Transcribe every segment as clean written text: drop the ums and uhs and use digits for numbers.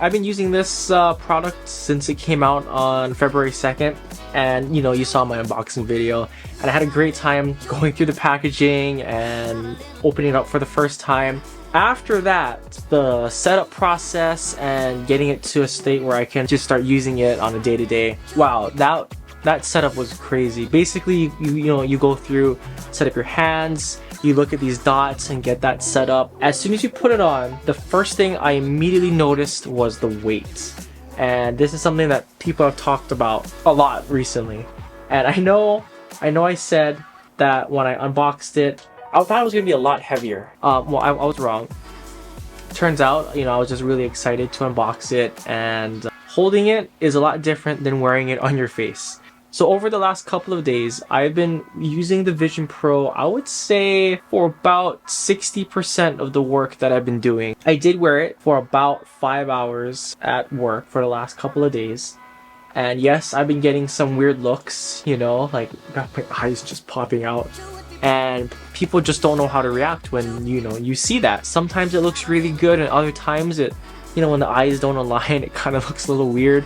I've been using this product since it came out on February 2nd, and you know, you saw my unboxing video, and I had a great time going through the packaging and opening it up for the first time. After that, the setup process and getting it to a state where I can just start using it on a day-to-day, wow, that setup was crazy. Basically, you go through, set up your hands, you look at these dots and get that set up. As soon as you put it on, the first thing I immediately noticed was the weight. And this is something that people have talked about a lot recently. And I know I said that when I unboxed it, I thought it was gonna be a lot heavier. Well, I was wrong. Turns out, I was just really excited to unbox it, and holding it is a lot different than wearing it on your face. So over the last couple of days, I've been using the Vision Pro, I would say, for about 60% of the work that I've been doing. I did wear it for about 5 hours at work for the last couple of days. And yes, I've been getting some weird looks, like got my eyes just popping out. And people just don't know how to react when, you see that. Sometimes it looks really good, and other times it, when the eyes don't align, it kind of looks a little weird.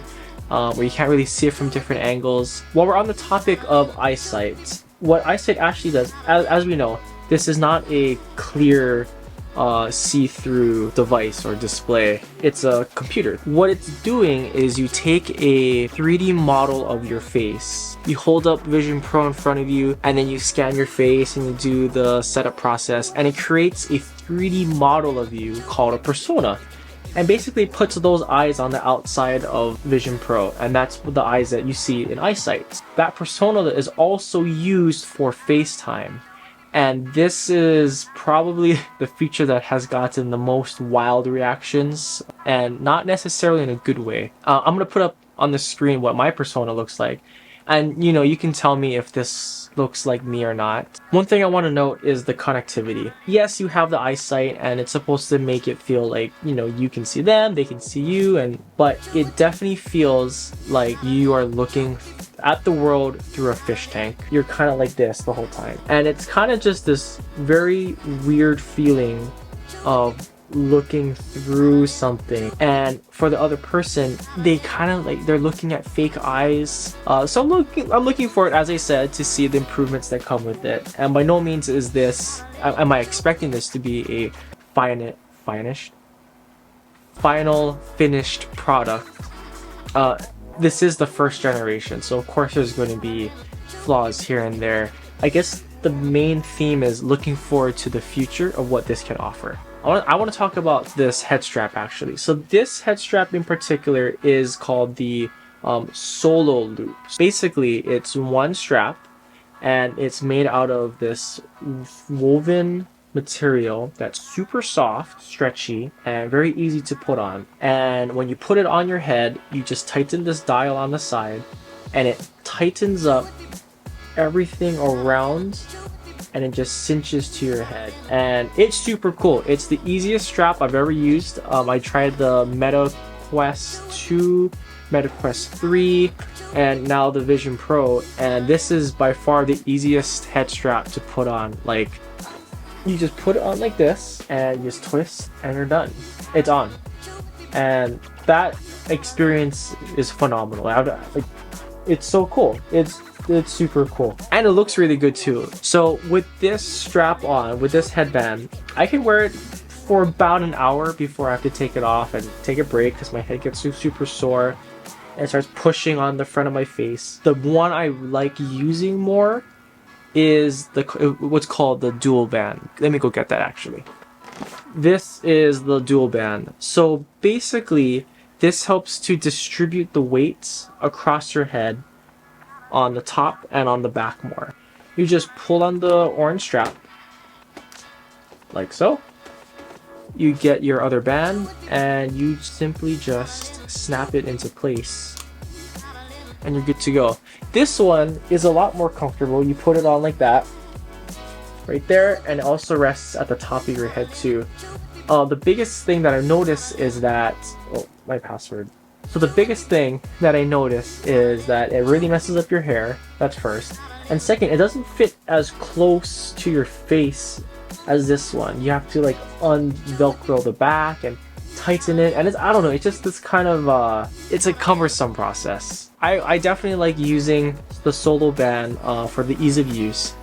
Where you can't really see it from different angles. While we're on the topic of Eyesight, what Eyesight actually does, as we know, this is not a clear see-through device or display. It's a computer. What it's doing is you take a 3D model of your face, you hold up Vision Pro in front of you, and then you scan your face and you do the setup process, and it creates a 3D model of you called a persona. And basically puts those eyes on the outside of Vision Pro, and that's the eyes that you see in Eyesight. That persona is also used for FaceTime, and this is probably the feature that has gotten the most wild reactions, and not necessarily in a good way. I'm gonna put up on the screen what my persona looks like, and you can tell me if this looks like me or not. One thing I want to note is the connectivity. Yes, you have the Eyesight, and it's supposed to make it feel like you can see them, they can see you, but it definitely feels like you are looking at the world through a fish tank. You're kind of like this the whole time, and it's kind of just this very weird feeling of looking through something, and for the other person, they kind of like they're looking at fake eyes. So I'm looking for it, as I said, to see the improvements that come with it. And by no means is this am I expecting this to be a final finished product. This is the first generation, so of course there's going to be flaws here and there. I guess the main theme is looking forward to the future of what this can offer. I want to talk about this head strap actually. So this head strap in particular is called the Solo Loop. Basically, it's one strap, and it's made out of this woven material that's super soft, stretchy, and very easy to put on. And when you put it on your head, you just tighten this dial on the side, and it tightens up everything around, and it just cinches to your head, and it's super cool. It's the easiest strap I've ever used. I tried the Meta Quest 2, Meta Quest 3, and now the Vision Pro, and this is by far the easiest head strap to put on. Like, you just put it on like this, and you just twist, and you're done. It's on, and that experience is phenomenal. It's so cool. It's super cool, and it looks really good too. So with this strap on, with this headband, I can wear it for about an hour before I have to take it off and take a break because my head gets super sore and it starts pushing on the front of my face. The one I like using more is what's called the dual band. Let me go get that actually. This is the dual band. So basically, this helps to distribute the weights across your head on the top and on the back more. You just pull on the orange strap, like so. You get your other band, and you simply just snap it into place, and you're good to go. This one is a lot more comfortable. You put it on like that, right there, and it also rests at the top of your head too. The biggest thing that I noticed is that, oh, my password. So the biggest thing that I notice is that it really messes up your hair. That's first. And second, it doesn't fit as close to your face as this one. You have to like un-velcro the back, and tighten it, and I don't know, it's just this kind of it's a cumbersome process. I definitely like using the solo band for the ease of use,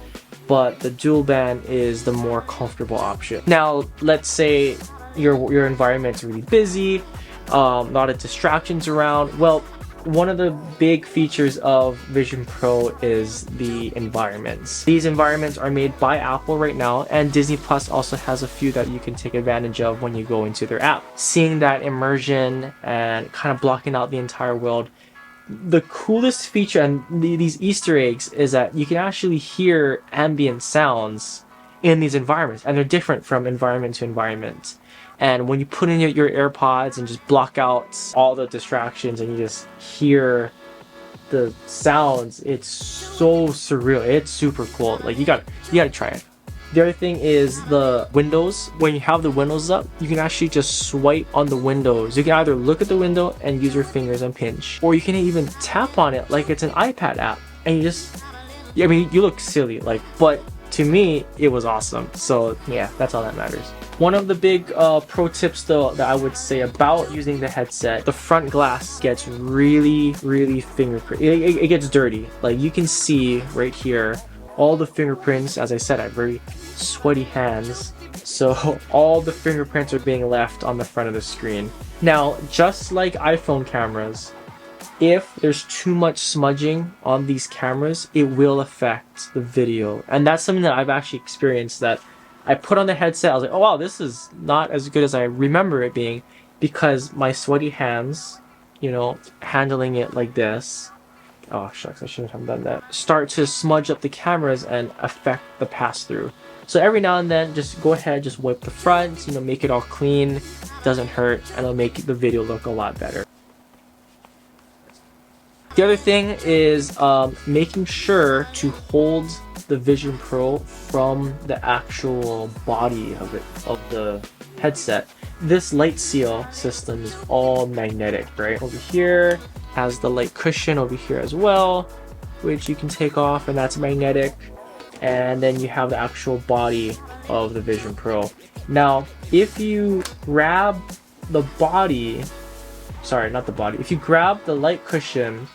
but the dual band is the more comfortable option. Now let's say your environment's really busy, a lot of distractions around. Well, one of the big features of Vision Pro is the environments. These environments are made by Apple right now, and Disney Plus also has a few that you can take advantage of when you go into their app. Seeing that immersion and kind of blocking out the entire world. The coolest feature and these Easter eggs is that you can actually hear ambient sounds in these environments, and they're different from environment to environment. And when you put in your AirPods and just block out all the distractions and you just hear the sounds, it's so surreal. It's super cool. Like you gotta try it. The other thing is the windows. When you have the windows up, you can actually just swipe on the windows. You can either look at the window and use your fingers and pinch, or you can even tap on it like it's an iPad app. And you just, I mean, you look silly, like, but to me, it was awesome. So yeah, that's all that matters. One of the big pro tips though that I would say about using the headset, the front glass gets really fingerprint. It gets dirty. Like you can see right here, all the fingerprints. As I said, I have very sweaty hands, so all the fingerprints are being left on the front of the screen. Now, just like iPhone cameras, if there's too much smudging on these cameras, it will affect the video. And that's something that I've actually experienced, that I put on the headset, I was like, oh wow, this is not as good as I remember it being, because my sweaty hands, you know, handling it like this, oh shucks, I shouldn't have done that, start to smudge up the cameras and affect the pass-through. So every now and then, just go ahead, just wipe the front, you know, make it all clean, doesn't hurt, and it'll make the video look a lot better. The other thing is making sure to hold the Vision Pro from the actual body of the headset. This light seal system is all magnetic, right? Over here has the light cushion over here as well, which you can take off, and that's magnetic. And then you have the actual body of the Vision Pro. Now, if you grab the body, sorry, not the body, if you grab the light cushion,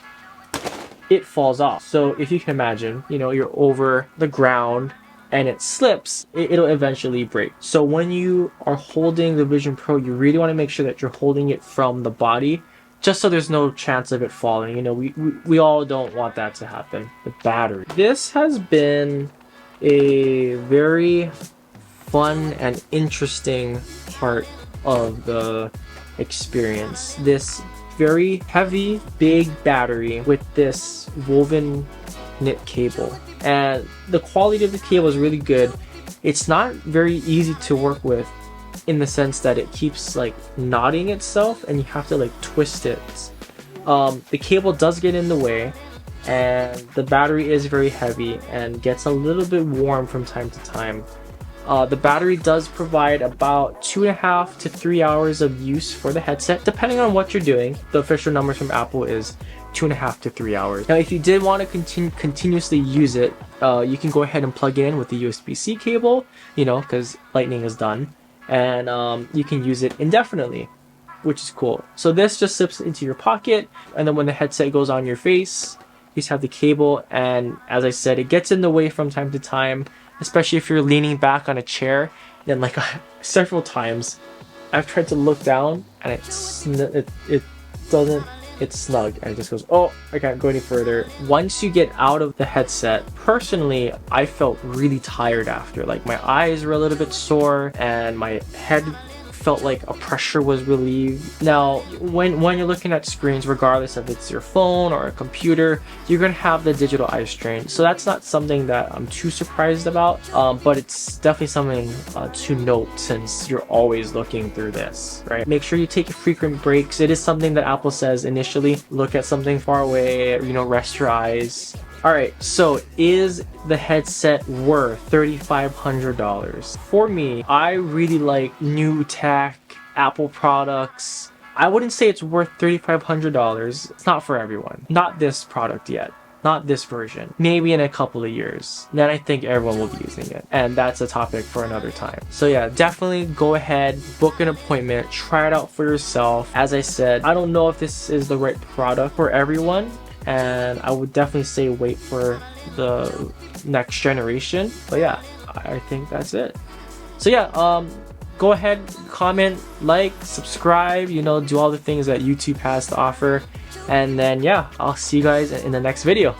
it falls off. So if you can imagine, you know, you're over the ground and it slips, it'll eventually break. So when you are holding the Vision Pro, you really want to make sure that you're holding it from the body, just so there's no chance of it falling. You know, we all don't want that to happen. The battery. This has been a very fun and interesting part of the experience. This very heavy, big battery with this woven knit cable, and the quality of the cable is really good. It's not very easy to work with, in the sense that it keeps like knotting itself and you have to like twist it. The cable does get in the way, and the battery is very heavy and gets a little bit warm from time to time. The battery does provide about 2.5 to 3 hours of use for the headset, depending on what you're doing. The official numbers from Apple is 2.5 to 3 hours. Now, if you did want to continuously use it, you can go ahead and plug it in with the USB-C cable, you know, because Lightning is done, and you can use it indefinitely, which is cool. So this just slips into your pocket, and then when the headset goes on your face, you just have the cable, and as I said, it gets in the way from time to time, especially if you're leaning back on a chair. Then like several times I've tried to look down and it's snug, and it just goes, oh, I can't go any further. Once you get out of the headset, personally, I felt really tired after. Like my eyes were a little bit sore and my head felt like a pressure was relieved. Now, when you're looking at screens, regardless if it's your phone or a computer, you're gonna have the digital eye strain. So that's not something that I'm too surprised about, but it's definitely something to note, since you're always looking through this, right? Make sure you take frequent breaks. It is something that Apple says initially. Look at something far away, you know, rest your eyes. Alright, so is the headset worth $3,500? For me, I really like new tech, Apple products. I wouldn't say it's worth $3,500. It's not for everyone. Not this product yet. not this version. Maybe in a couple of years, then I think everyone will be using it, and that's a topic for another time. So yeah, definitely go ahead, book an appointment, try it out for yourself. As I said, I don't know if this is the right product for everyone, and I would definitely say wait for the next generation. But yeah, I think that's it. So yeah, go ahead, comment, like, subscribe, you know, do all the things that YouTube has to offer. And then yeah, I'll see you guys in the next video.